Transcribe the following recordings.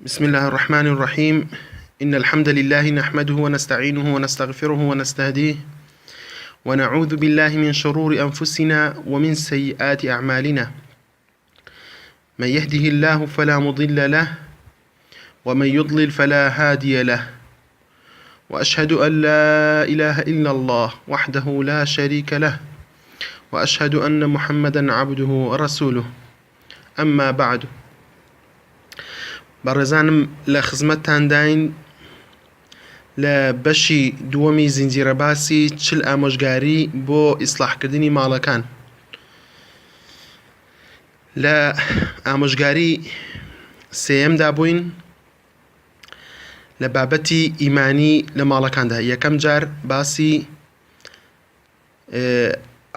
بسم الله الرحمن الرحيم. إن الحمد لله نحمده ونستعينه ونستغفره ونستهديه ونعوذ بالله من شرور أنفسنا ومن سيئات أعمالنا. من يهده الله فلا مضل له ومن يضلل فلا هادي له، وأشهد أن لا إله إلا الله وحده لا شريك له، وأشهد أن محمدا عبده ورسوله. أما بعد، بەڕێزانم لە خزمەتتان داین لە بەشی دووەمی زنجیرە باسی چل ئامۆژگاری بۆ ئیسلاحکردنی ماڵەکان. لە ئامۆژگاری سێیەمدا بووین لە بابەتی ئیمانی لە ماڵەکاندا. یەکەم جار باسی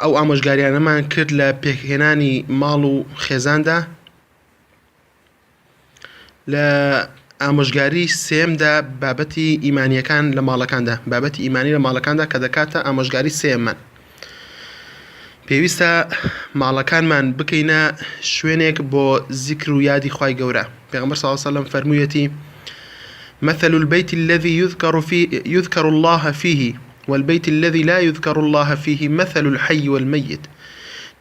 ئەو ئامۆژگاریانەمان کرد لە پێکهێنانی ماڵ و خێزاندا. لە ئامۆژگاری سێمدا بابەتی ئیمانیەکان لە ماڵەکاندا، بابەتی ئیمانی لە ماڵەکاندا کە دەکاتە ئامۆژگاری سێممان. پێویستە ماڵەکانمان بکەینە شوێنێک بۆ زیکر و یادی خوای گەورە. پێغەمبەر صلی الله علیه و سلم فەرموویەتی: مثل البيت الذي يذكر الله فيه والبيت الذي لا يذكر الله فيه مثل الحي والميت.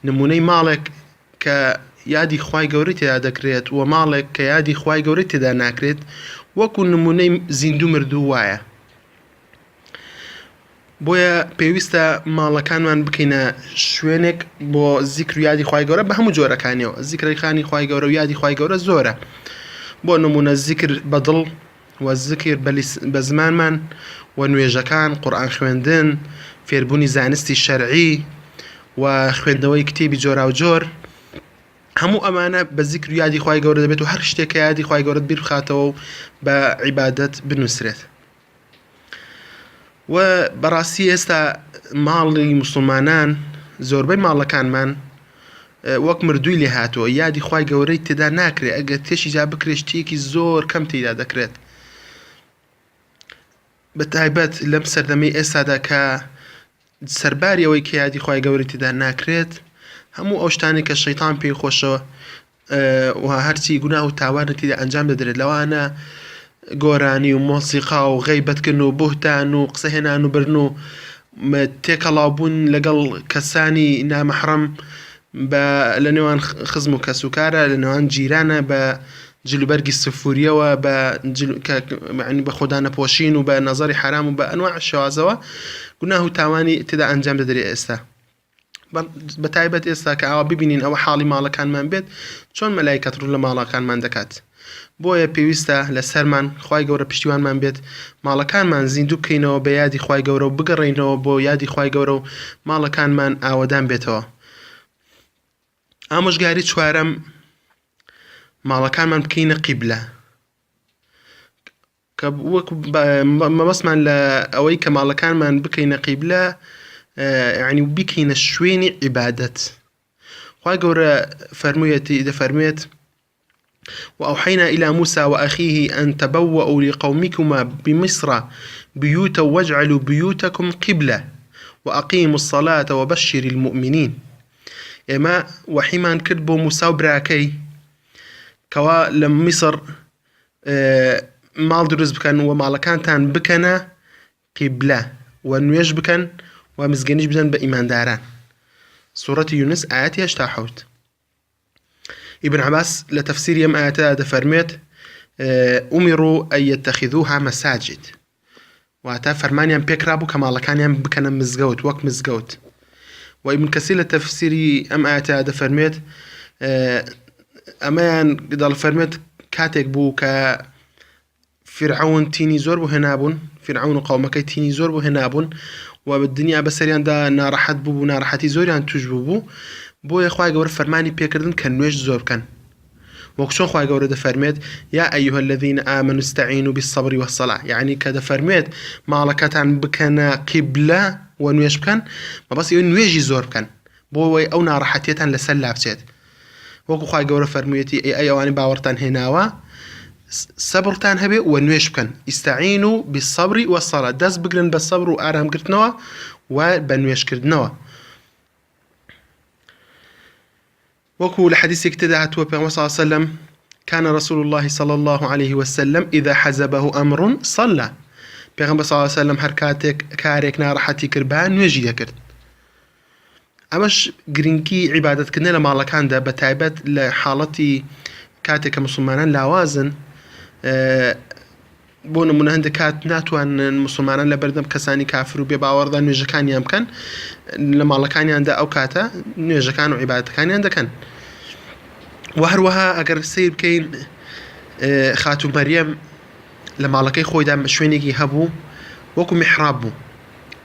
نمونەی ماڵێک کە یادی خوای گەورەی تێدا دەکرێت و ماڵێک کە یادی خوای گەورەی تێدا ناکرێت وەکو نمونەی زیندوو مردوو وایە. بۆیە پێویستە ماڵەکانمان بکەینە شوێنێک بۆ زیکر و یادی خوای گەورە بە هەموو جۆرەکانیەوە. زیکرەکانی خوای گەورە و یادی خوای گەورە زۆرە. بۆ نمونە زیکر بەدڵ و زیکر بە زمانمان و نوێژەکان، قورئان خوێندن، فێربوونی زانستی شەرعی و خوێندنەوەی کتێبی جۆرا و جۆر. هەموو ئەمانە بە زیکر و یادی خوای گەورە دەبێت و هەر شتێک کە یادی خوای گەورەت بیر بخاتەوە و بە عیبادەت بنووسرێت. و بەڕاستی ئێستا ماڵی موسڵمانان، زۆربەی ماڵەکانمان وەک مردووی لێ هاتووە، یادی خوای گەورەی تێدا ناکرێت. ئەگەر تێشی جا بکرێت شتێکی زۆر کەم تێدا دەکرێت. بە تایبەت لەم سەردەمەی ئێستادا کە سەرباری ئەوەی کە یادی خوای گەورەی تێدا ناکرێت، هەموو ئەو شتانی کە شەیتان پێی خۆشەوە و هەرچی گوناه و تاوانە تێدا ئەنجام دەدرێت، لەوانە گۆرانی و مۆسیقا و غەیبەتکردن و بوهتان و قسەهێنان و برن و تێکەڵاوبوون لەگەڵ کەسانی نامەحرەم لە نێوان خزم و کەسوکارە، لە نێوان جیرانە، بە جلوبەرگی سفوریەوە، بە خۆدانەپۆشین و بە نەزەری حرام و بە ئەنواع شێوازەوە گوناه و تاوانی تێدا ئەنجام دەدرێت. ئێستا بە تایبەت ئێستا کە ئاوا ببینین ئەوە حاڵی ماڵەکانمان بێت، چۆن مەلایکەت ڕوو لە ماڵەکانمان دەکات. بۆیە پێویستە لە سەرمان خوای گەورە پشتیوانمان بێت، ماڵەکانمان زیندوو بکەینەوە بە یادی خوای گەورە و بگەڕێینەوە بۆ یادی خوای گەورە و ماڵەکانمان ئاوەدان بێتەوە. ئامۆژگاری چوارەم، ماڵەکانمان بکەینە قیبلە. کە وەکو مەبەستمان لە ئەوەی کە ماڵەکانمان بکەینە قیبلە، یعنی بکەینە شوێنی عیبادەت. خوای گەورە دەفەرموویەت: وأوحينا إلى موسى وأخيه أن تبوأوا لقومكما بمصر بيوتا واجعلوا بيوتكم قبلة وأقيموا الصلاة وبشر المؤمنين. ئێمە وحیمان کرد بۆ موسا و براکەی کەوا لە میسر ماڵ دروست بکەن و ماڵەکانتان بکەنە قیبلە و نوێژ بکەن و مزگەنیش بدەن بە ئیمانداران. سوورەتی یونس ئاەتی 87. ابن عباس لە تەفسیری ئەم ئاەتە دەفەرمێت: ئومیڕوا ئەن یەتەخیذوها مەساجد، واتە فەرمانیان پێکرابوو کە ماڵەکانیان بکەنە مزگەوت، وەک مزگەوت. و ابن کەسیر لە تەفسیری ئەم ئاەتە دەفەرمێت ئەمەیان دەڵفەرمێت کاتێک بوو کە فرعون تینی زۆر بۆ هێنابوون، فرعون و قەومەکەی تینی زۆر بۆ هێنابوون و دنیا بەسەریاندا ناڕەحەت بوو، ناڕەحەتی زۆریان توش بوو. بۆیە خوای گەورە فەرمانی پێکردن کە نوێژ زۆر بکەن. وەکو چۆن خوای گەورە دەفەرمێت: یا ئەیها الذین آمنوا استعینوا بالصبر والصلاة، یعنی کە دەفەرمێت ماڵەکەتان بکەنە قیبلە و نوێژ بکەن، مەبەستی ئەوەی نوێژی زۆر بکەن بۆ ئەوەی ئەو ناڕەحەتیەتان لەسەر لابچێت. وەکو خوای گەورە فەرموویەتی: ئەی ئەوانی باوەڕتان هێناوە، سەبرتان هەبێ و نوێژ بکەن. ئیستەعینوا بالصبر والصلاة، دەست بگرن بە سەبر و ئارامگرتنەوە و بە نوێژکردنەوە. وەکو لە حەدیثێک تێدا هاتووە پێغەمبەر صلی الله علیه و سلم كان رسول الله صلى الله عليه وسلم إذا حزبه أمر صلى. پیغمبر صلى الله عليه وسلم هر كارێک ناڕەحەتی کرد بە نوێژی دەکرد. ئەمەش گرنگی عیبادەتکردن لە ماڵەکاندا بە تایبەت لە حاڵەتی کاتێک کە مسلمانان لاوازن، بۆ نمونە هەندێک کات ناتوانن مسلمانان لە بەردەم کەسانی کافر و بێباوەڕدا نوێژەکانیان بکەن، لە ماڵەکانیاندا ئەو کاتە نوێژەکان و عیبادەتەکانیان دەکەن. و هەروەها ئەگەر سیر بکەین خاتون مەریەم لە ماڵەکەی خۆیدا شوێنێکی هەبوو وەکو میحراب بوو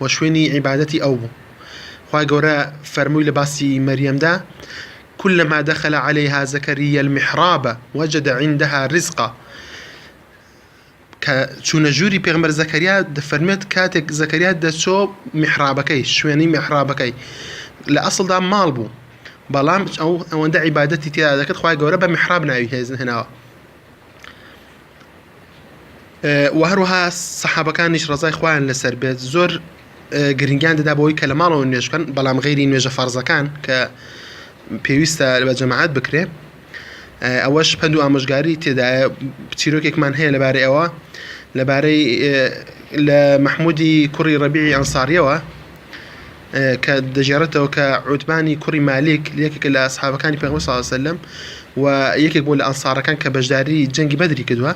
و شوێنی عیبادەتی ئەو بوو. خوای گەورە فەرمووی لە باسی مەریەمدا كلما دخل عليها زكريا المحراب وجد عندها رزقا. چونە ژووری پێغمبەر زەکەریا دەفەرمێت کاتێک زەکەریا دەچۆ میحرابەکەی شوێنی میحرابەکەی لە ئەسڵدا ماڵ بوو، بەڵام ئەوەندە عیبادەتی تێدا دەکرد خوای گەورە بە میحراب ناوی هێناوە. و هەروەها سەحابەکانیش ڕەزای خوایان لەسەر بێت زۆر گرنگیان دەدا بەوەی کە لە ماڵەوە نوێژ بکەن، بەڵام غەیری نوێژە فەرزەکان کە پێویستە بە جەماعەت بکرێ. ئەوەش پند و ئامۆژگاری تێدایە. چیرۆکێکمان هەیە لەبارەی ئەوە، لەبارەی لە مەحموودی کوڕی ڕەبیعی ئەنساریەوە کە دەژێڕێتەوە کە عوتبانی کوڕی مالیک یەکێک لە ئەسحابەکانی پێغەمبەر صلی الله علیه وسلم و یەکێک بۆ لە ئەنسارەکان کە بەشداری جەنگی بەدری کردووە،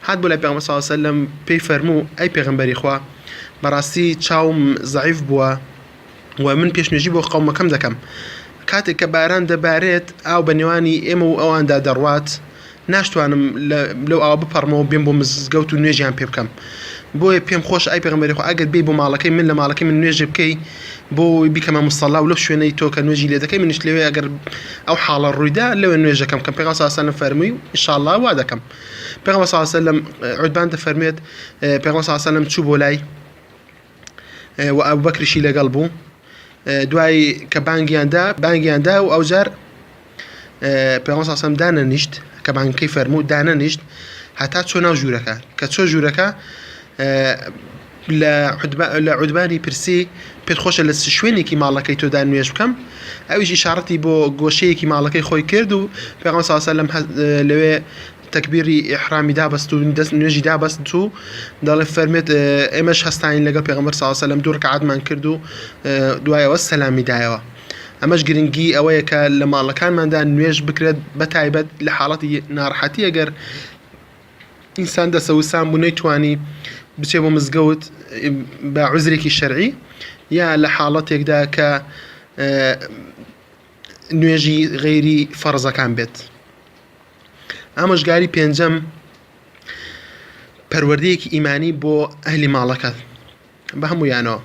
هات بۆ لە پێغەمبەر صلی الله علیه وسلم پێی فەرموو ئەی پێغەمبەری خوا، بەڕاستی چاوم زەعیف بووە و من پێشنوێژی بۆ قەومەکەم دەکەم، کاتێک کە باران دەبارێت ئاو بە نێوانی ئێمە و ئەواندا دەڕوات، ناشتوانم لەو ئاوە بپەڕمەوە بێم بۆ مزگەوت و نوێژیان پێ بکەم. بۆیە پێم خۆش ئای پێغەمبەری خوا ئەگەر بێی بۆ ماڵەکەی من لە ماڵەکەی من نوێژ بکەی بۆ بیکەمە موسەڵا و لەو شوێنەی تۆ کە نوێژی لێ دەکەی منیش لەوێ ئەگەر ئەو حاڵە ڕوویدا لەوێ نوێژەکەم کەم. پێغەمبەر صلی الله علیه وسلم فەرمووی ئینشاءالله وا دەکەم. پێغەمبەر صلی الله علیه وسلم عوتبان دەفەرمێت پێغەمبەر صلی الله علیه وسلم چوو بۆ لای و ئەبوبەکریشی لەگەڵ بوو. دوای کە بانگیاندا و ئەوجار پێغەمبەر صلی الله علیه وسلم دانەنیشت کە بانگەکەی فەرموو دانەنیشت هەتا چۆ ناو ژوورەکە. کە چۆ ژوورەکە لە عوتبانی پرسی پێت خۆشە لە شوێنێکی ماڵەکەی تۆدا نوێژ بکەم. ئەویش ئیشارەتی بۆ گۆشەیەکی ماڵەکەی خۆی کرد و پێغەمبەر صلی الله علیه وسلم لەوێ تەکبیری ئیحرامی دابەست و نوێژی دابەست و دەڵێ فەرمێت ئێمەش هەستاین لەگەڵ پێغەمبەر صلی الله علیه وسلم دوو ڕکعاتمان کرد و دوایەوە سەلامی دایەوە. ئەمەش گرنگی ئەوەیە کە لە ماڵەکانماندا نوێژ بکرێت بە تایبەت لە حاڵەتی ناڕەحەتی ئەگەر ئینسان دەسەوسان بوو نەیتوانی بچێ بۆ مزگەوت بە عوزرێکی شەرعی یا لە حاڵەتێکدا کە نوێژی غەیری فەرزەکان بێت. ئامۆژگاری پێنجەم پەروەردەیەکی ئیمانی بۆ ئەهلی ماڵەکەت بە هەموویانەوە.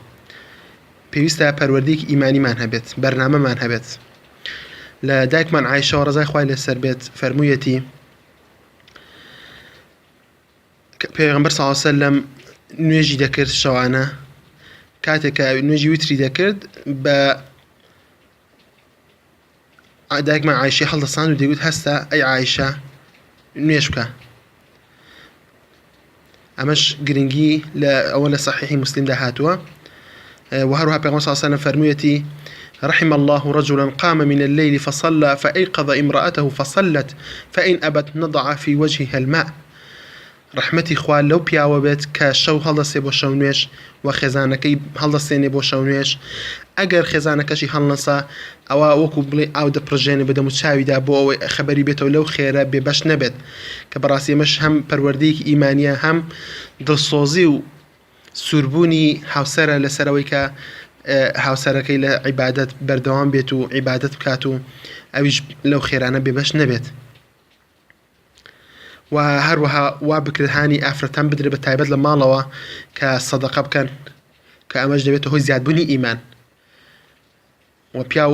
پێویستە پەروەردەیەکی ئیمانیمان هەبێت، بەرنامەمان هەبێت. لە دایکمان عایشەوە ڕەزای خوای لەسەر بێت فەرموویەتی پێغەمبەر صلی الله علیه وسلم نوێژی دەکرد شەوانە، کاتێک کە نوێژی ویتری دەکرد بە دایکمان عایشە هەڵدەساند و دەیگوت هەستا ئەی عایشە نوێژ بکە. ئەمەش گرنگی لە ئەوە لە صحیحی مسلمدا هاتووە. وهروها پێغەمبەر صلی الله علیه وسلم فەرموویەتی رحم الله رجلا قام من الليل فصلى فأيقظ امرأته فصلت فإن أبت نضع في وجهها الماء. رحمەتی خوا لەو پیاوە بێت کە شەو هەڵدەسێ بۆ شەو نوێژ و خێزانەکەی هەڵدەسێنێ بۆ شەو نوێژ، ئەگەر خێزانەکەشی هەڵنەسا ئەوە وەکو بڵێ ئاو دەپڕژێنێ بە دەم و چاویدا بۆ ئەوەی خەبەری بێتەوە لەو خێرە بێبەش نەبێت. کە بەڕاستی ئەمەش هەم پەروەردەیەکی ئیمانیە هەم دڵسۆزی و سووربوونی هاوسەرە لەسەرەوەی کە هاوسەرەکەی لە عیبادەت بەردەوام بێت و عیبادەت بکات و ئەویش لەو خێرانە بێبەش نەبێت. و هەروەها وا بکرێت هانی ئافرەتان بدرێت بە تایبەت لە ماڵەوە کە سەدەقە بکەن، کە ئەمەش دەبێتە هۆی زیادبوونی ئیمان. و پیاو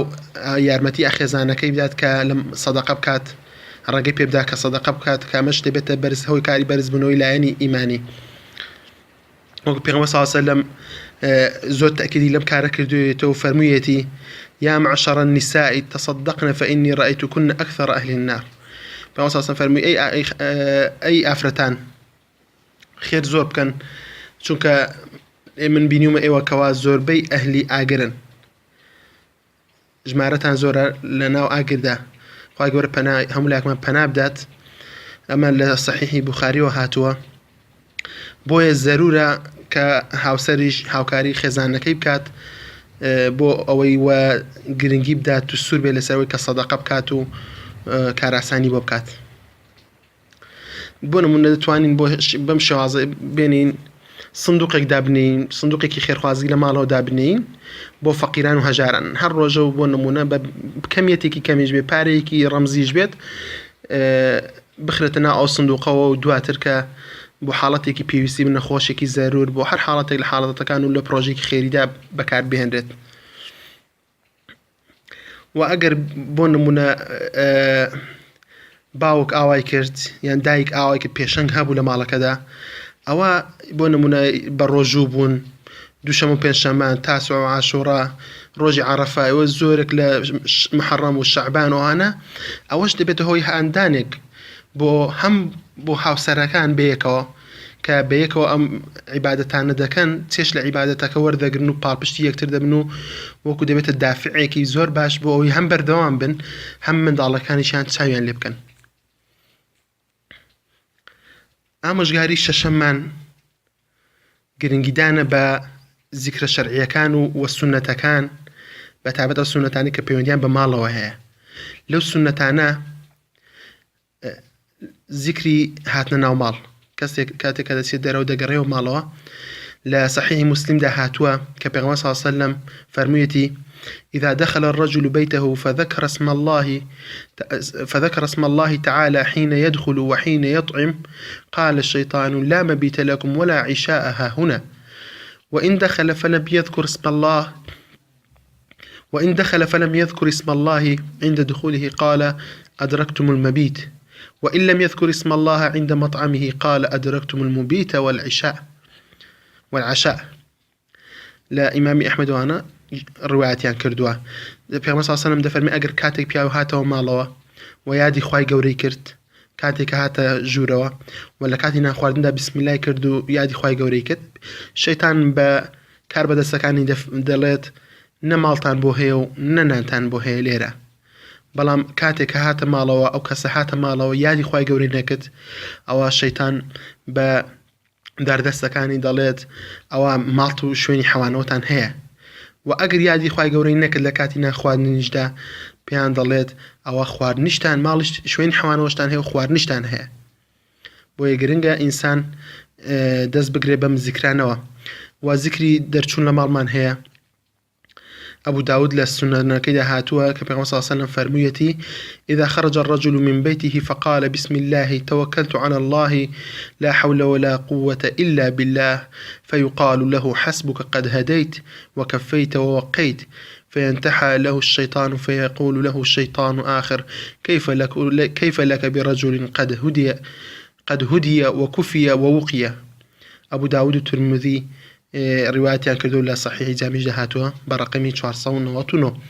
یارمەتی ئەخێزانەکەی بدات کە لەم سەدەقە بکات، ڕێگەی پێ بدات کە سەدەقە بکات، کە ئەمەش دەبێتە بەرز هۆی کاری بەرزبوونەوەی لایەنی ئیمانی. وەکو پێغەمبەر صلی الله علیه وسلم زۆر تەکیدی لەم کارە کردوویەتەوە و فەرموویەتی یا معشر النساء تصدقن فإني رأيتكن أكثر أهل النار. پێغەمبەر صلی الله علیه وسلم فەرمووی ئەی ئافرەتان خێر زۆر بکەن، چونکە من بینیومە ئێوە کەوا زۆربەی ئەهلی ئاگرن، ژمارەتان زۆرە لە ناو ئاگردا. خوای گەورە هەموو لایەکمان پەنا بدات ئەمە لە صحیحی بوخاریەوە هاتووە. بۆیە زەرورە کە هاوسەریش هاوکاری خێزانەکەی بکات بۆ ئەوەی وە گرنگی بدات و سوور بێ لەسەرەوەی کە سەدەقە بکات و کاراسانی بۆ بکات. بۆ نمونە دەتوانین بەم شێوازە بێنین سندوقێک دابنین، سندوقێکی خێرخوازی لە ماڵەوە دابنین بۆ فەقیران و هەژاران. هەر ڕۆژە و بۆ نمونە بە کەمیەتێکی کەمیش بێ، پارەیەکی ڕەمزیش بێت، بخرێتە ناو ئەو سندوقەوە و دواتر کە بۆ حاڵەتێکی پێویستی بە نەخۆشێکی زەرور بۆ هەر حاڵەتێک لە حاڵەتەکان و لە پرۆژێکی خێریدا بەکار بهێنرێت. و ئەگەر بۆ نمونە باوک ئاوای کرد یان دایک ئاوای کرد پێشەنگ هەبوو لە ماڵەکەدا، ئەوە بۆ نمونە بە ڕۆژوو بوون، دووشەمە و پێنجشەمە، تاسوع و عاشوڕا، ڕۆژی عەرەفە، ئەوە زۆرێک لە محەڕەم و شەعبان وانە، ئەوەش دەبێتە هۆی هاندانێک بۆ هەم بۆ هاوسەرەکان بەیەکەوە کە بەیەکەوە ئەم عیبادەتانە دەکەن، چێش لە عیبادەتەکە وەردەگرن و پاڵپشتی یەکتر دەبن و وەکو دەبێتە دافعێکی زۆر باش بۆ ئەوەی هەم بەردەوام بن هەم منداڵەکانیشیان چاویان لێ بکەن. ئامۆژگاری شەشەممان گرنگیدانە بە زیکرە شەرعیەکان و سونەتەکان، بە تایبەت ئەو سونەتانی کە پەیوەندیان بە ماڵەوە هەیە. لەو سونەتانە زیکری هاتنە ناو ماڵ، کەسێک کاتێک کە دەچێت دەرەوە دەگەڕێەوە ماڵەوە. لە صحیح مسلمدا هاتووە کە پێغەمبەر صلی الله عليه وسلم فەرموویەتی: إذا دخل الرجل بيته فذكر اسم الله تعالى حين يدخل وحين يطعم قال الشيطان لا مبيت لكم ولا عشاء ها هنا. وإن دخل فلم يذكر اسم الله عند دخوله قال أدركتم المبيت. وإن لم يذكر اسم الله عند مطعمه قال أدركتم المبيت والعشاء. لا إمام أحمد وأنا ڕوایەتیان کردووە. پێغەمبەر صلی الله علیه و سلم دەفەرمێ ئەگەر کاتێک پیاو هاتەوە ماڵەوە و یادی خوای گەورەی کرد، کاتێک کە هاتە ژوورەوە و لە کاتی نانخواردندا بسم الله کرد و یادی خوای گەورەی کرد، شەیتان بە کار بەدەستەکانی دەڵێت نە ماڵتان بۆ هەیە و نە نانتان بۆ هەیە لێرە. بەڵام کاتێک کە هاتە ماڵەوە ئەو کەسە هاتە ماڵەوە یادی خوای گەورەی نەکرد، ئەوە شەیتان بە دەردەستەکانی دەڵێت ئەوە ماڵت و شوێنی حەوانەوەتان هەیە. و ئەگەر یادی خوای گەورەی نەکرد لە کاتی نانخواردنیشدا، پێیان دەڵێت ئەوە خواردنیشتان ماڵش شوێنی حەوانەوەشتان هەیە و خواردنیشتان هەیە. بۆیە گرنگە ئینسان دەست بگرێ بەم زیکرانەوە. و زیکری دەرچوون لە ماڵمان هەیە. أبو داود للسنة كده هاتوها كما صلى الله عليه وسلم فرميتي: إذا خرج الرجل من بيته فقال بسم الله توكلت على الله لا حول ولا قوة إلا بالله فيقال له حسبك قد هديت وكفيت ووقيت، فينتحى له الشيطان فيقول له الشيطان آخر: كيف لك برجل قد هدي وكفي ووقي. أبو داود الترمذي روايتيان كردو لا صحيح جامع هاتوها برقمي 499.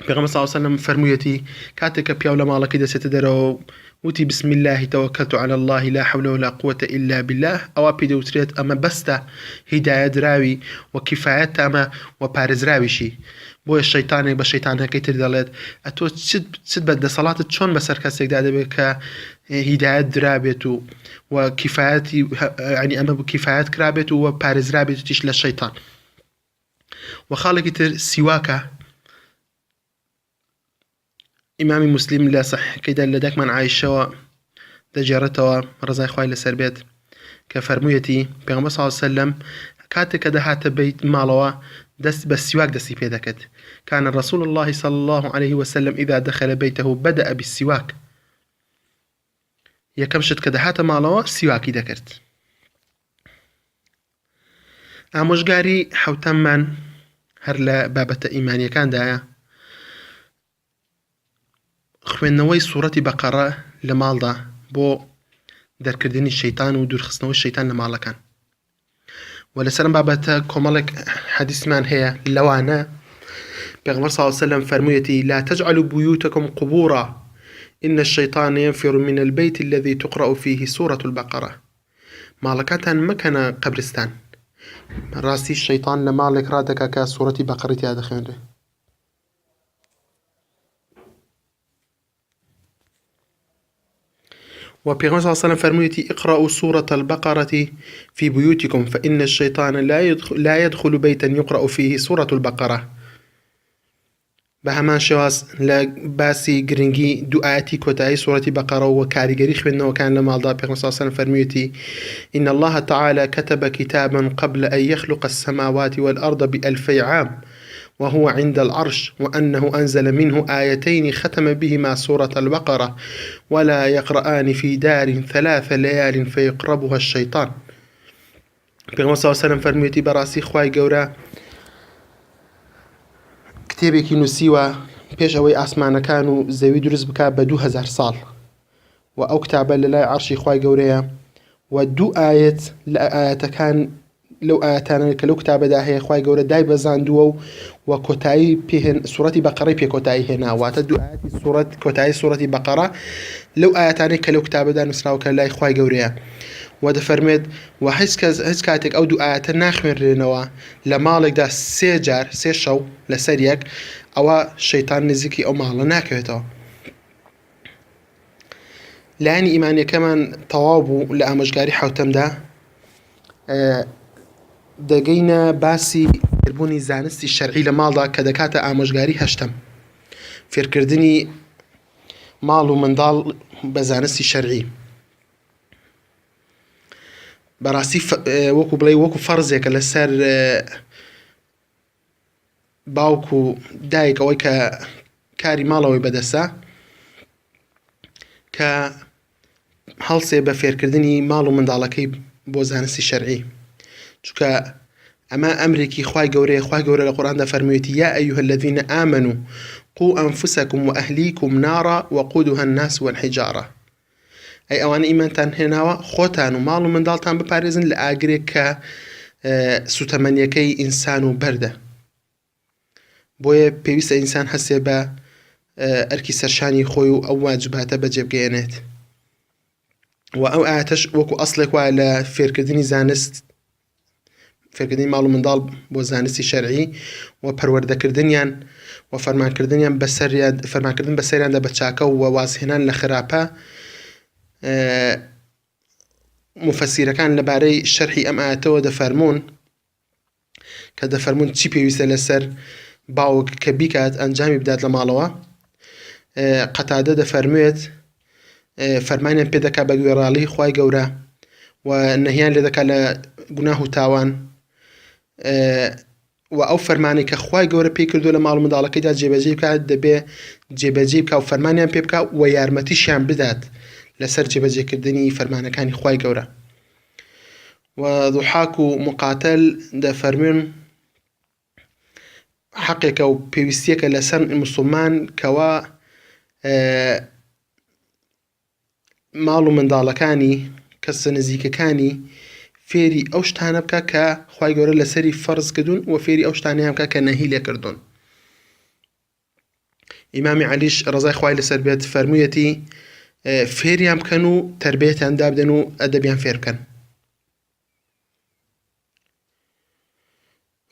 پیغمبر صلی الله علیه و سلم فرمویەتی کاتێک کە پیاو لە ماڵەکەی دەچێتە دەرەوە وتی بسم الله توكلت على الله لا حول ولا قوة إلا بالله، ئەوە پێ دەوترێت ئەمە بەستە هیدایەت دراوی و کیفایەت ئەمە و پارێزراویشی. بۆیە شەیتانێک بە شەیتانەکەی تر دەڵێت ئەتۆ چت بەدەسەڵاتت چۆن بەسەر کەسێکدا دەبێت کە هیدایەت درابێت و کیفایەتی ینی ئەمە کیفایەت کرابێت و پارێزرابێت و تیش لە شەیتان. و خاڵێکی تر سیواکە. ئیمامی مسلم لە صحیحەکەیدا لە دەکمان عایشەوە دەجێڕێتەوە ڕزای خوای لەسەر بێت کە فەرموویەتی پێغەمبەر صلی الله علیه و سلم کاتێک کە دەهاتە بەیت ماڵەوە دەست بە سیواک دەستی پێ دەکرد. كان رسول الله صلى الله عليه وسلم إذا دخل بيته بدأ بالسواك. یەکەم شت کە دەهاتە ماڵەوە سیواکی دەکرد. ئامۆژگاری حەوتەممان هەر لە بابەتە ئیمانیەکاندایە خوێندنەوەی سوورەتی بەقەرە لە ماڵدا بۆ دەرکردنی شەیتان و دوورخستنەوەی شەیتان لە ماڵەکان. و لەسەرم بابەتە کۆمەڵێک حەدیثمان هەیە لەوانە پێغەمبەر صلی الله عليه وسلم فرموویەتی: لا تجعلوا بيوتكم قبورا إن الشيطان ينفر من البيت الذي تقرأ فيه سورة البقرة. ماڵەکانتان مەکەنە قەبرستان، ڕاستی شەیتان لە ماڵێک ڕادەکا کە سوورەتی بەقەڕی تیا دەخوێنرێ. وبيغمبر صلى الله عليه وسلم فرميتي اقرأوا سورة البقرة في بيوتكم فإن الشيطان لا يدخل بيتا يقرأ فيه سورة البقرة. بهمان شواز لباسي جرينجي دعاتي كوتاي سورة بقرة وكاري جريخ بأنه كان لما الله بيغمبر صلى الله عليه وسلم فرميتي إن الله تعالى كتب كتابا قبل أن يخلق السماوات والأرض ب2000 عام وهو عند العرش وأنه أنزل منه آيتين ختم بهما سورة البقرة ولا يقرآن في دار 3 ليال فيقربها الشيطان. بيغمبر صلى الله عليه وسلم فرميتي براسي خواي قورا كتابێکی نووسیوە پێش ئەوەی ئاسمانەکان و زەوی دروست بکات بە 2000 ساڵ و ئەو کتابە لە لای عەرشی خوای گەورەیە و 2 ئاەت لە ئاەتەکان لەو ئاەتانە کە لەو کتابەدا هەیە خوای گەورە دای بەزاندووە و کۆتایی پێهێن سوورەتی بەقەڕەی پێ کۆتایی هێناواتە 2 ئاەتی کۆتایی سوورەتی بەقەڕە لەو ئاەتانەی کە لەو کتابەدا نووسراوە کە لای خوای گەورەیە و دەفەرمێت و هیچ کاتێک ئەو 2 ئاەتە ناخوێنرێنەوە لە ماڵێکدا 3 جار 3 شەو لەسەر یەک ئەوە شەیطان نزیکی ئەو ماڵە ناکەوێتەوە. لایەنی ئیمانیەکەمان تەواو بوو لە ئامۆژگاری حوتەمدا دەگەینە باسی فێربوونی زانستی شەرعی لە ماڵدا کە دەکاتە ئامۆژگاری هەشتم فێرکردنی ماڵ و منداڵ بە زانستی شەرعی. بەڕاستی وەکو بڵێ وەکو فەرزێکە لەسەر باوک و دایک ئەوەی کە کاری ماڵەوەی بەدەستە کە هەڵسێ بە فێرکردنی ماڵ و منداڵەکەی بۆ زانستی شەرعی چونکە ئەمە ئەمرێکی خوای گەورەیە. خوای گەورە لە قورئاندا فەرموویەتی یا ئەیها الذین ئامنوا قوا ئەنفسەکم وئەهلیکم نارا وقودها الناس والحجارة. ئەی ئەوانە ئیمانتان هێناوە خۆتان و ماڵ و منداڵتان بپارێزن لە ئاگرێک کە سوتەمەنیەکەی ئینسان و بەردە. بۆیە پێویستە ئینسان هەستێ بە ئەرکی سەرشانی خۆی و ئەو واجباتە بەجێبگەێنێت و ئەو ئاەتەش وەکو ئەسڵێک وایە لە فێرکردنی زانست فێرکردنی ماڵ و منداڵ بۆ زانستی شەرعی و پەروەردەکردنیان و فەرمانکردنیان فەرمانکردن بەسەریاندا بە چاکە و وازهێنان لە خراپە. مفەسیرەکان لەبارەی شەرحی ئەم ئاەتەوە دەفەرموون کە دەفەرموون چی پێویستە لەسەر باوک کە بیکات ئەنجامی بدات لە ماڵەوە. قەتادە دەفەرموێت فەرمانیان پێ دەکات بە گوێڕاڵی خوای گەورە و نەهیان لێ دەکات لە گوناه و تاوان و ئەو فەرمانی کە خوای گەورە پێی کردووە لە ماڵ و منداڵەکەیدا جێبەجێ بکات دەبێ جێبەجێ بکات و فەرمانیان پێ بکات و یارمەتیشیان بدات لەسەر جێبەجێکردنی فەرمانەکانی خوای گەورە. و ضحاک و مقاتل دەفەرمێن حەقێکە و پێویستیەکە لەسەر موسڵمان کەوا ماڵ و منداڵەکانی کەسە نزیکەکانی فێری ئەو شتانە بکە کە خوای گەورە لەسەری فەرز کردوون و فێری ئەو شتانەیان بکە کە نەهی لێ کردوون. ئیمامی عەلیش ڕەزای خوای لەسەر بێت فەرموویەتی فێریان بکەن و تەربیەتیان دابدەن و ئەدەبیان فێر بکەن.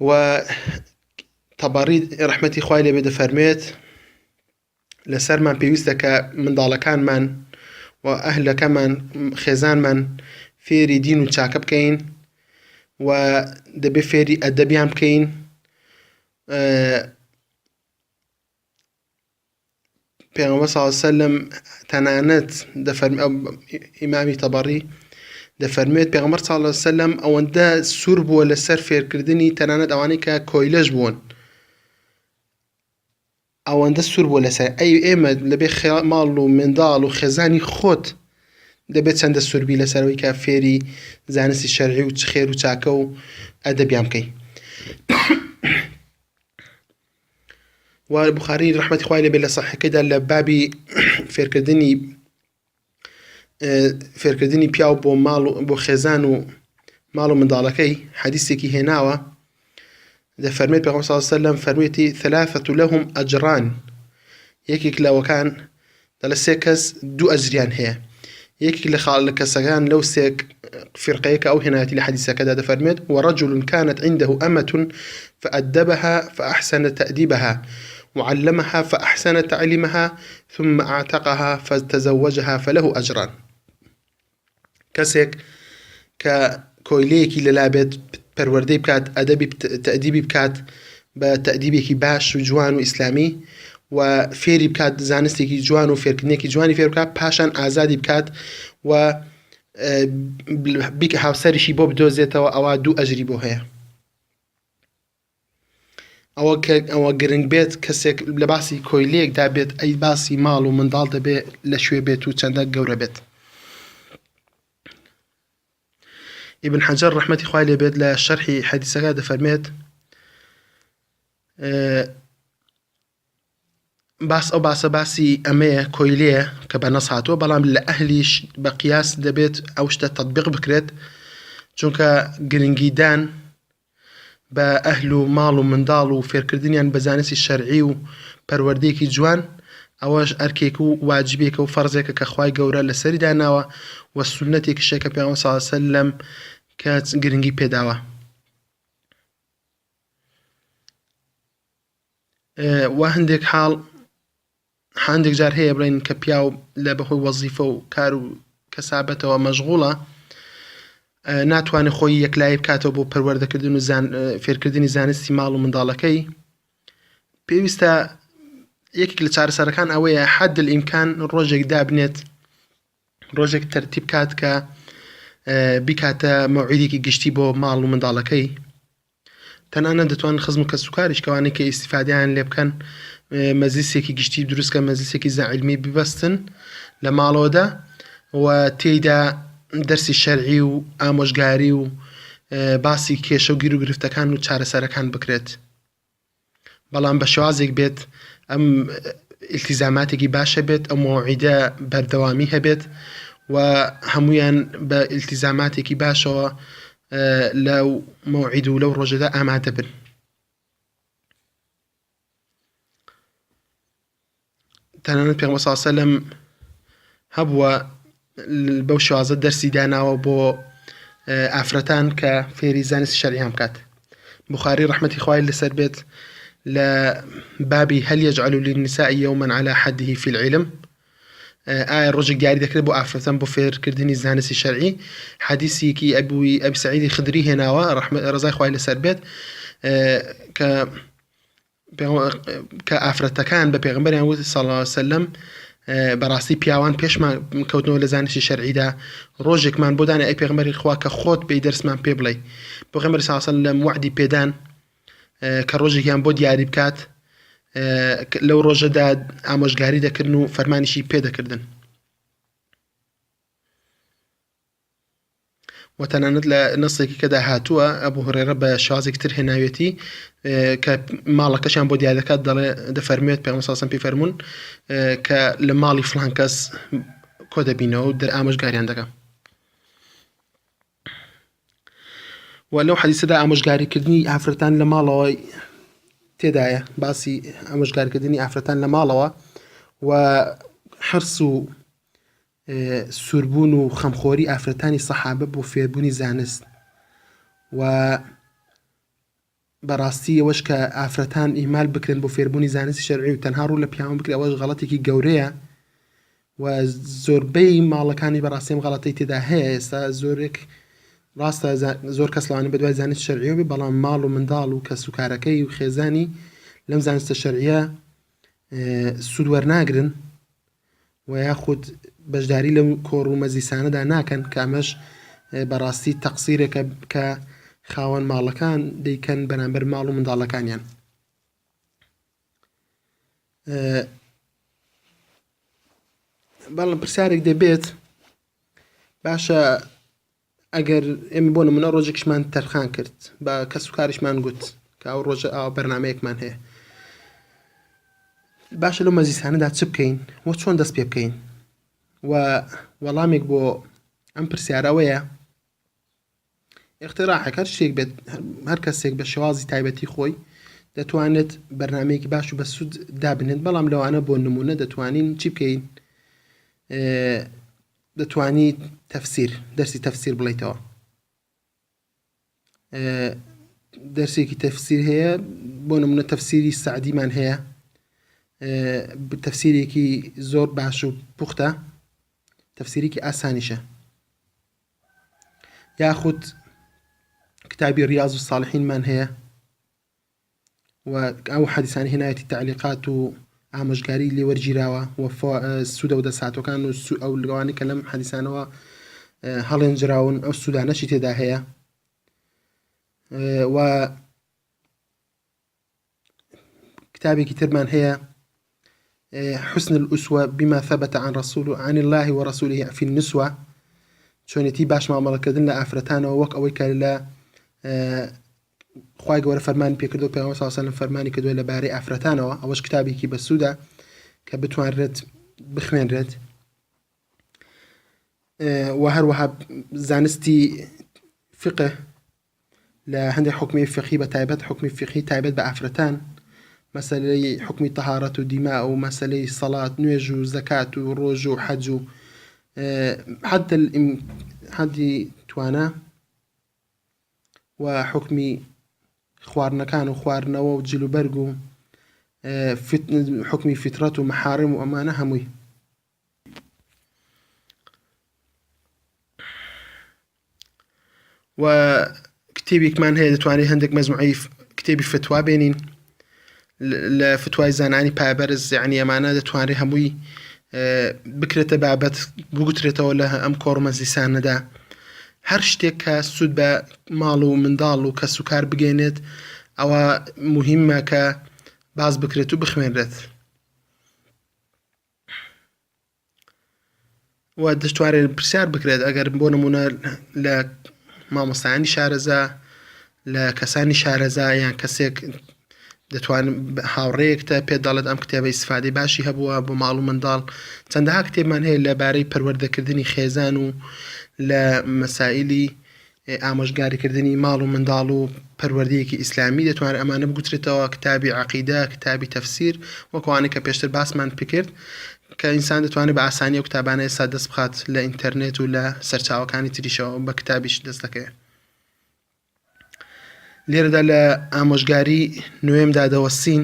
و تەبەڕی ڕەحمەتی خوای لێبێ دەفەرمێت لەسەرمان پێویستە کە منداڵەکانمان و ئەهلەکەمان خێزانمان فێری دین و چاکە بکەین و دەبێ فێری ئەدەبیان بکەین. پێغەمبەر صلی الله علیه و سلم تەنانەت ئیمامی تەبەڕی دەفەرمێت پێغەمبەر صلی الله علیه و سلم ئەوەندە سوور بووە لەسەر فێرکردنی تەنانەت ئەوانەی کە کۆیلەش بوون ئەوەندە سوور بووە لەسەر ئێمە لەبێ ماڵ و منداڵ و خێزانی خۆت دەبێت چەندە سووربی لەسەرەوەی کە فێری زانستی شەرعی و خێر و چاکە و ئەدەبیان بکەی. و بخاری ڕەحمەتی خوای لێبێ لە سەحیحەکەیدا لە بابی فێرکردنی پیاو بۆ خێزان و ماڵ و منداڵەکەی حەدیثێکی هێناوە دەفەرمێت پێغەمبەر صلی الله علیه و سلم فەرموویەتی 3 لهم ئەجران یەکێک لەوەکان دەڵێ 3 کەس 2 ئەجریان هەیە. یەکێک لە کەسەکان لەو 3 فرقەیەکە ئەو هێنایەتی لە حەدیثەکەدا دەفەرمێت ورجل كانت عنده أمة فأدبها فأحسن تأديبها وعلمها فأحسن تعليمها ثم أعتقها فتزوجها فله أجران. کەسێک کە کۆیلەیەکی لەلا بێت پەروەردەی بکات ئەدەبی تەئدیبی بکات بە تەئدیبێکی باش و جوان و ئیسلامی و فێری بکات زانستێکی جوان و فێرکردنێکی جوانی فێر بکات پاشان ئازادی بکات و هاوسەریشی بۆ بدۆزێتەوە ئەوە 2 ئەژری بۆ هەیە. ئەوە گرنگ بێت کەسێک لە باسی کۆیلەیەکدا بێت ئەی باسی ماڵ و منداڵ دەبێت لە شوێ بێت و چەندە گەورە بێت. ابن حجر رحمەتی خوای لێ بێت لە شەرحی حەدیسەکە دەفەرمێت باسە باسی ئەمەیە کۆیلەیە کە بە نەس هاتووە بەڵام لە ئەهلیش بە قیاس دەبێت ئەو شتە تەطبیق بکرێت چونکە گرنگیدان بە ئەهل و ماڵ و منداڵ و فێرکردنیان بە زانستی شەرعی و پەروەردەیەکی جوان ئەوەش ئەرکێک و واجبێکە و فەرزێکە کە خوای گەورە لەسەری داناوە و سونەتێکیشە کە پێغەمبەر صلی الله علیه وسلم کە گرنگی پێداوە. و هەندێک جار هەیە بڵێن کە پیاو لە بەهۆی وەزیفە و کار و کەسابەتەوە مەشغوڵە ناتوانێت خۆی یەکلایی بکاتەوە بۆ پەروەردەکردن و فێرکردنی زانستی ماڵ و منداڵەکەی. پێویستە یەکێک لە چارەسەرەکان ئەوەیە حەدل ئیمکان ڕۆژێک دابنێت ڕۆژێک تەرتیب کات کە بیکاتە مەوعیدێکی گشتی بۆ ماڵ و منداڵەکەی. تەنانەت دەتوان خزم و کەسوکاریش کەوانەی کە ئیسیفادەیان لێ بکەن مەزلیسێکی گشتی دروستکە مەزلیسێکی زەعیلمی ببەستن لە ماڵەوەدا و تێیدا دەرسی شەرعی و ئامۆژگاری و باسی کێشە و گیر و گرفتەکان و چارەسەرەکان بکرێت بەڵام بە شێوازێک بێت ئەم ئیلتیزاماتێکی باشە بێت ئەم مەوعیدە بەردەوامی هەبێت و هەمویان بە ئیلتیزاماتێکی باشەوە لەو مەوعید و لەو ڕۆژەدا ئامادە بن. تەنانەت پێغەمبەر صلی الله علیه وسلم هەبووە بەو شێوازە دەرسی داناوە بۆ ئافرەتان کە فێری زانستی شەرعیان بکات. بوخاری ڕەحمەتی خوای لەسەر بێت لە بابی هەل یەجعل للنساء یوما على حده في العلم ئایا ڕۆژێک دیاری دەکرێت بۆ ئافرەتان بۆ فێرکردنی زانستی شەرعی. حەدیسێکی ئەبی سەعیدی خدری هێناوە ڕەزای خوای لەسەر بێت کە ئافرەتەکان بە پێغەمبەریان وت صلی الله علیه وسلم بەڕاستی پیاوان پێشمان کەوتنەوە لە زانستی شەرعیدا ڕۆژێکمان بۆ دانێ ئەی پێغەمبەری خوا کە خۆت پێی دەرسمان پێ بڵێ. پێغەمبەر صلی الله علیه وسلم وعدی پێدان کە ڕۆژێکیان بۆ دیاری بکات لەو ڕۆژەدا ئامۆژگاری دەکردن و فەرمانیشی پێدەکردن. و تەنانەت لە نەسێکی کەدا هاتووە ئەبوو هورێرە بە شازێک تر هێناوێتی کە ماڵەکەشیان بۆ دیار دەکات دەفەرمێت پێغەمبەر صلی الله علیه وسلم پێی فەرموون کە لە ماڵی فڵان کەس کۆ دەبینەوە و ئامۆژگاریان دەکات. و لەو حەدیسەدا ئامۆژگاریکردنی ئافرەتان لە ماڵەوە تێدایە باسی ئامۆژگاریکردنی ئافرەتان لە ماڵەوە و حرس و سوربوون و خەمخۆری ئافرەتانی سەحابە بۆ فێربوونی زانست و بەڕاستی ئەوەش کە ئافرەتان ئیمال بکرێن بۆ فێربوونی زانستی شەرعی و تەنها ڕوو لە پیاوان بکرێت ئەوەش غەڵەتێکی گەورەیە و زۆربەی ماڵەکانی بەڕاستی ئەم غەڵەتەی تێدا هەیە. ئێستا زۆرێک ڕاستە زۆر کەس لەوانەیە بەدوای زانستی شەرعیەوە بێ بەڵام ماڵ و منداڵ و کەسوکارەکەی و خێزانی لەم زانستە شەرعیە سوود وەرناگرن و یاخود بەشداری لەم کۆڕ و مەزیسانەدا ناکەن کە ئەمەش بەڕاستی تەقسیرێکە کە خاوەن ماڵەکان دەیکەن بەرامبەر ماڵ و منداڵەکانیان. بەڵام پرسیارێک دەبێت باشە ئەگەر ئێمە بۆ نمونە ڕۆژێکشمان تەرخان کرد بە کەسوکاریشمان گوت کە ئەو ڕۆژە ئاوا بەرنامەیەکمان هەیە باشە لەو مەزیسانەدا چ بکەین و چۆن دەست پێ بکەین. و وەڵامێک بۆ ئەم پرسیارەوەیە اختراعێک هەر شتێک بێت هەر کەسێک بە شێوازی تایبەتی خۆی دەتوانێت بەرنامەیەکی باش و بە سوود دابنێت. بەڵام لەوانە بۆ نمونە دەتوانین چی بکەین؟ دەتوانی دەرسی تەفسیر بڵیتەوە. دەرسێکی تەفسیر هەیە بۆ نمونە تەفسیری سەعدیمان هەیە تەفسیرێکی زۆر باش و پوختە تەفسیرێکی ئاسانیشە یاخود کتابی ریاض الصالحینمان هەیە و ئەو حەدیثانە هێنایەتی تعلیقات و ئامۆژگاری لێ وەرگیراوە و سوودە و دەساتەکان و ئەو لەوانەی کە لەم حەدیثانەوە هەڵێنجراون ئەو سوودانەشی تێدا هەیە و كتابي ترمان هي حسن الأسوة بما ثبت عن الله ورسوله في النسوة شونيتي باش ما ملكدن لأفرتان ووك أويك لا خواي جوار فرمان بيكردو بيغمبر صلى الله عليه وسلم فرماني كدو لباري أفرتان أوش كتابي كي بسودا كبتوان رد بخوين رد وهروها زانستي فقه لا عندي حكمي فقهي بتايبت حكمي فقهي تايبت بأفرتان مسألة حكم طهارة ودماء ومسألة صلاة نويج وزكاة وروج وحج حد توانا وحكم خوارنا كان وخوارنا وجلو برقو حكم فترة ومحارم وأمانة هموي وكتابي كمان هي تواني هندك مجموعي كتابي فتوى بينين لفتوای زانانی پابەرز یعنی ئەمانە دەتوانرێت هەمووی بکرێتە بابەت بگوترێتەوە لە ئەم کۆڕمەزیسانەدا هەر شتێک کە سوود بە ماڵ و منداڵ و کەس و کار بگەێنێت ئەوە موهیمە کە باز بکرێت و بخوێنرێت و دەتوانرێت پرسیار بکرێت ئەگەر بۆ نمونە لە مامۆستایانی شارەزا لە کەسانی شارەزا یان کەسێک دەتوان هاوڕێیەکتە پێ دەڵێت ئەم کتێبە ئیسفادەی باشی هەبووە بۆ ماڵ و منداڵ چەندەها کتێبمان هەیە لەبارەی پەروەردەکردنی خێزان و لە مەسائیلی ئامۆژگاریکردنی ماڵ و منداڵ و پەروەردەیەکی ئیسلامی دەتوانێت ئەمانە بگوترێتەوە کتابی عەقیدە کتابی تەفسیر وەکوانەی کە پێشتر باسمان پێکرد کە ئینسان دەتوانێت بە ئاسانی ئەو کتابانە ئێستا دەست بخات لە ئینتەرنێت و لە سەرچاوەکانی تریشەوە بە کتابیش دەست دەکەوێت لێرەدا لە ئامۆژگاری نوێمدا دەوەستین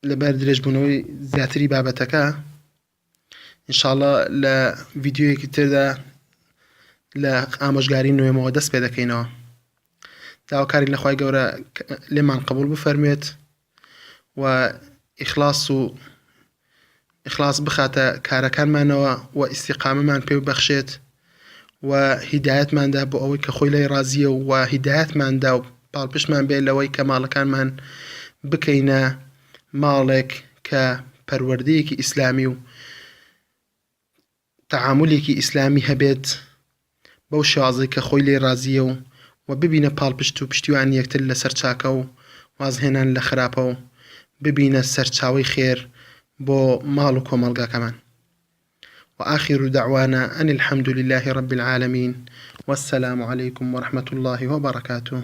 لەبەر درێژبوونەوەی زیاتری بابەتەکە ئینشاءڵڵا لە ڤیدیۆیەکی تردا لە ئامۆژگاری نوێمەوە دەست پێ دەکەینەوە داواکاری لە خوای گەورە لێمان قبول بفەرموێت و ئیخلاص بخاتە کارەکانمانەوە و ئیستیقامەمان پێ ببەخشێت و هیدایەتماندا بۆ ئەوەی کە خۆی لای ڕازیە و هیدایەتماندا و پاڵپشتمان بێت لەوەی کە ماڵەکانمان بکەینە ماڵێک کە پەروەردەیەکی ئیسلامی و تەعامولێکی ئیسلامی هەبێت بەو شێوازەی کە خۆی لێ ڕازیە و ببینە پاڵپشت و پشتیوان یەکتر لەسەر چاکە و وازهێنان لە خراپە و ببینە سەرچاوەی خێر بۆ ماڵ و کۆمەڵگاکەمان وآخر دعوانا أن الحمد لله رب العالمين والسلام عليكم ورحمة الله وبركاته